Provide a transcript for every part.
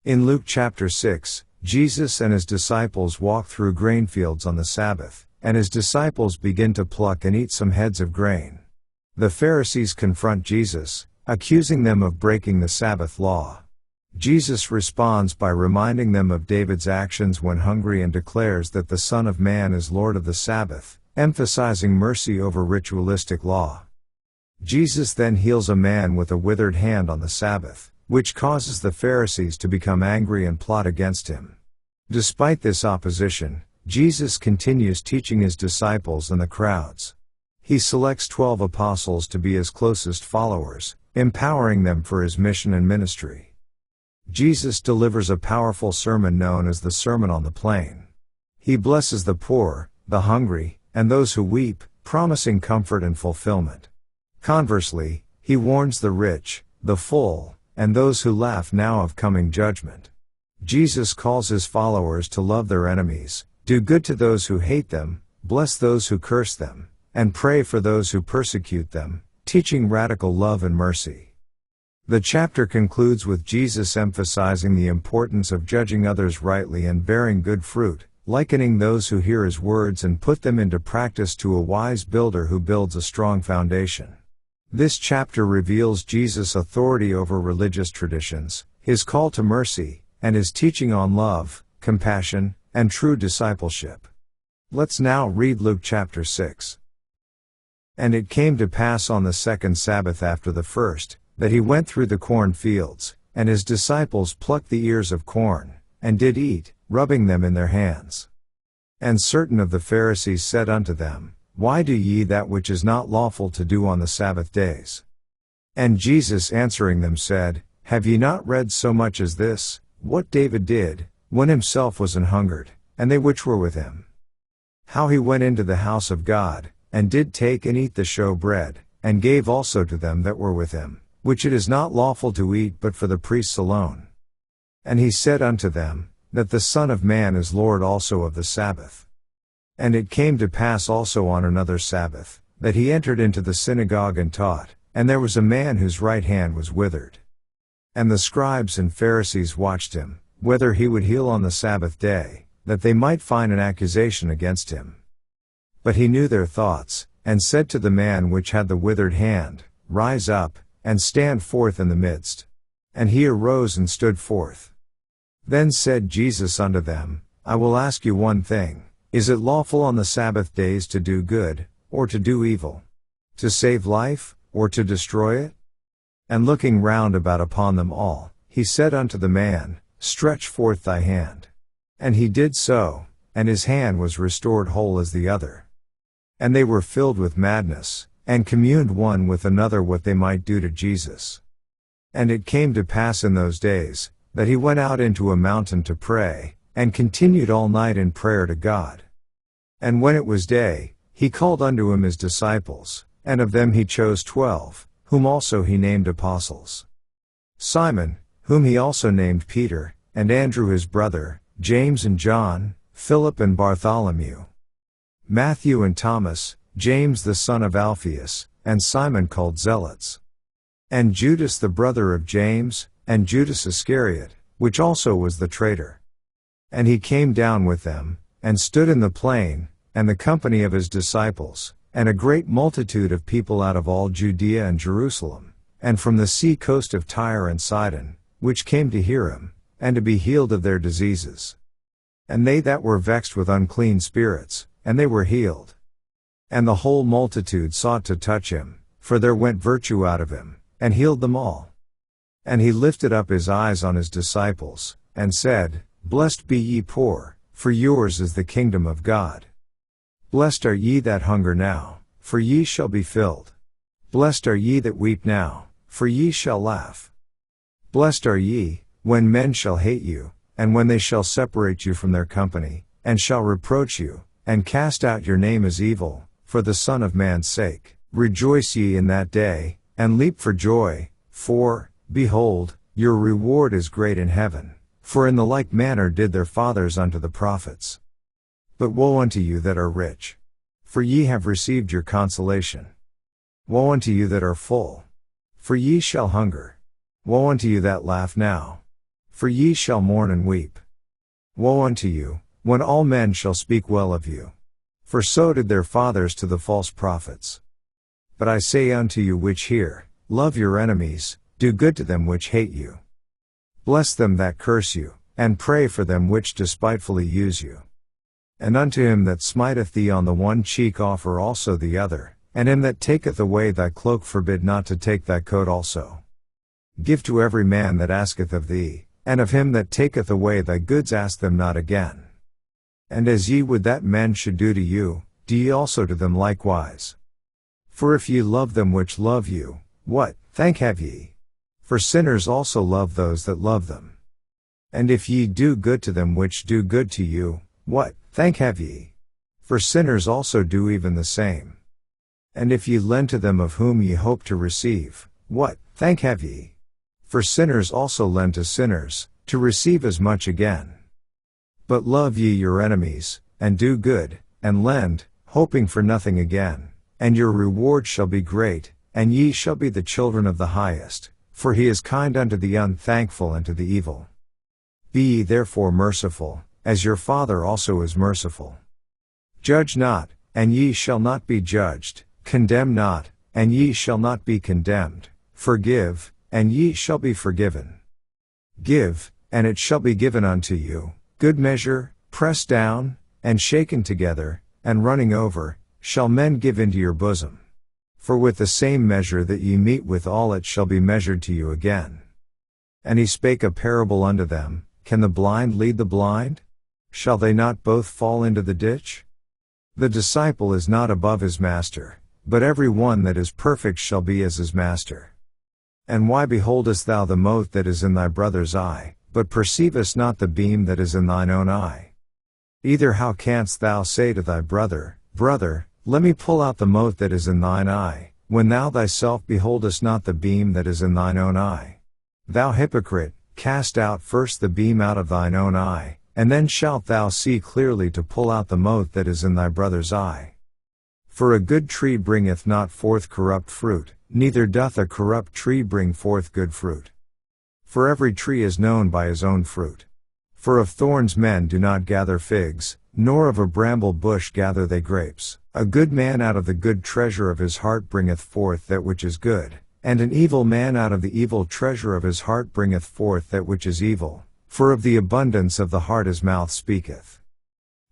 In Luke chapter 6, Jesus and his disciples walk through grain fields on the Sabbath, and his disciples begin to pluck and eat some heads of grain. The Pharisees confront Jesus, accusing them of breaking the Sabbath law. Jesus responds by reminding them of David's actions when hungry and declares that the Son of Man is Lord of the Sabbath, emphasizing mercy over ritualistic law. Jesus then heals a man with a withered hand on the Sabbath, which causes the Pharisees to become angry and plot against him. Despite this opposition, Jesus continues teaching his disciples and the crowds. He selects 12 apostles to be his closest followers, empowering them for his mission and ministry. Jesus delivers a powerful sermon known as the Sermon on the Plain. He blesses the poor, the hungry, and those who weep, promising comfort and fulfillment. Conversely, he warns the rich, the full, and those who laugh now of coming judgment. Jesus calls his followers to love their enemies, do good to those who hate them, bless those who curse them, and pray for those who persecute them, teaching radical love and mercy. The chapter concludes with Jesus emphasizing the importance of judging others rightly and bearing good fruit, likening those who hear his words and put them into practice to a wise builder who builds a strong foundation. This chapter reveals Jesus' authority over religious traditions, his call to mercy, and his teaching on love, compassion, and true discipleship. Let's now read Luke chapter 6. And it came to pass on the second Sabbath after the first, that he went through the corn fields, and his disciples plucked the ears of corn, and did eat, rubbing them in their hands. And certain of the Pharisees said unto them, Why do ye that which is not lawful to do on the Sabbath days? And Jesus answering them said, Have ye not read so much as this, what David did, when himself was an hungered, and they which were with him? How he went into the house of God, and did take and eat the show bread, and gave also to them that were with him, which it is not lawful to eat but for the priests alone. And he said unto them, that the Son of Man is Lord also of the Sabbath. And it came to pass also on another Sabbath, that he entered into the synagogue and taught, and there was a man whose right hand was withered. And the scribes and Pharisees watched him, whether he would heal on the Sabbath day, that they might find an accusation against him. But he knew their thoughts, and said to the man which had the withered hand, Rise up, and stand forth in the midst. And he arose and stood forth. Then said Jesus unto them, I will ask you one thing. Is it lawful on the Sabbath days to do good, or to do evil? To save life, or to destroy it? And looking round about upon them all, he said unto the man, Stretch forth thy hand. And he did so, and his hand was restored whole as the other. And they were filled with madness, and communed one with another what they might do to Jesus. And it came to pass in those days, that he went out into a mountain to pray, and continued all night in prayer to God. And when it was day, he called unto him his disciples, and of them he chose 12, whom also he named apostles. Simon, whom he also named Peter, and Andrew his brother, James and John, Philip and Bartholomew, Matthew and Thomas, James the son of Alphaeus, and Simon called Zealots, and Judas the brother of James, and Judas Iscariot, which also was the traitor. And he came down with them, and stood in the plain, and the company of his disciples, and a great multitude of people out of all Judea and Jerusalem, and from the sea coast of Tyre and Sidon, which came to hear him, and to be healed of their diseases. And they that were vexed with unclean spirits, and they were healed. And the whole multitude sought to touch him, for there went virtue out of him, and healed them all. And he lifted up his eyes on his disciples, and said, Blessed be ye poor, for yours is the kingdom of God. Blessed are ye that hunger now, for ye shall be filled. Blessed are ye that weep now, for ye shall laugh. Blessed are ye, when men shall hate you, and when they shall separate you from their company, and shall reproach you, and cast out your name as evil, for the Son of Man's sake. Rejoice ye in that day, and leap for joy, for, behold, your reward is great in heaven, for in the like manner did their fathers unto the prophets. But woe unto you that are rich, for ye have received your consolation. Woe unto you that are full, for ye shall hunger. Woe unto you that laugh now, For ye shall mourn and weep. Woe unto you, when all men shall speak well of you. For so did their fathers to the false prophets. But I say unto you which hear, love your enemies, do good to them which hate you. Bless them that curse you, and pray for them which despitefully use you. And unto him that smiteth thee on the one cheek offer also the other, and him that taketh away thy cloak forbid not to take thy coat also. Give to every man that asketh of thee, and of him that taketh away thy goods ask them not again. And as ye would that men should do to you, do ye also to them likewise. For if ye love them which love you, what thank have ye? For sinners also love those that love them. And if ye do good to them which do good to you, what thank have ye? For sinners also do even the same. And if ye lend to them of whom ye hope to receive, what thank have ye? For sinners also lend to sinners, to receive as much again. But love ye your enemies, and do good, and lend, hoping for nothing again, and your reward shall be great, and ye shall be the children of the highest, for he is kind unto the unthankful and to the evil. Be ye therefore merciful, as your Father also is merciful. Judge not, and ye shall not be judged, condemn not, and ye shall not be condemned, forgive, and ye shall be forgiven. Give, and it shall be given unto you, good measure, pressed down, and shaken together, and running over, shall men give into your bosom. For with the same measure that ye mete withal it shall be measured to you again. And he spake a parable unto them, Can the blind lead the blind? Shall they not both fall into the ditch? The disciple is not above his master, but every one that is perfect shall be as his master. And why beholdest thou the mote that is in thy brother's eye, but perceivest not the beam that is in thine own eye? Either how canst thou say to thy brother, Brother, let me pull out the mote that is in thine eye, when thou thyself beholdest not the beam that is in thine own eye? Thou hypocrite, cast out first the beam out of thine own eye, and then shalt thou see clearly to pull out the mote that is in thy brother's eye. For a good tree bringeth not forth corrupt fruit, neither doth a corrupt tree bring forth good fruit. For every tree is known by his own fruit. For of thorns men do not gather figs, nor of a bramble bush gather they grapes. A good man out of the good treasure of his heart bringeth forth that which is good, and an evil man out of the evil treasure of his heart bringeth forth that which is evil, for of the abundance of the heart his mouth speaketh.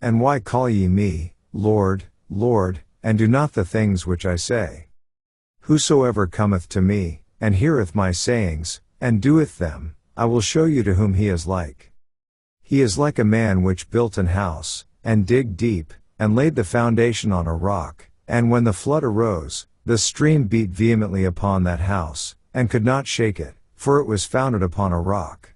And why call ye me, Lord, Lord, and do not the things which I say? Whosoever cometh to me, and heareth my sayings, and doeth them, I will show you to whom he is like. He is like a man which built an house, and digged deep, and laid the foundation on a rock, and when the flood arose, the stream beat vehemently upon that house, and could not shake it, for it was founded upon a rock.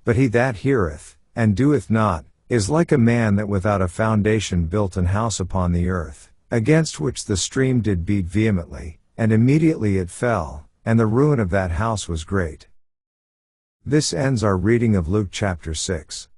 But he that heareth, and doeth not, is like a man that without a foundation built an house upon the earth, against which the stream did beat vehemently, and immediately it fell, and the ruin of that house was great. This ends our reading of Luke chapter 6.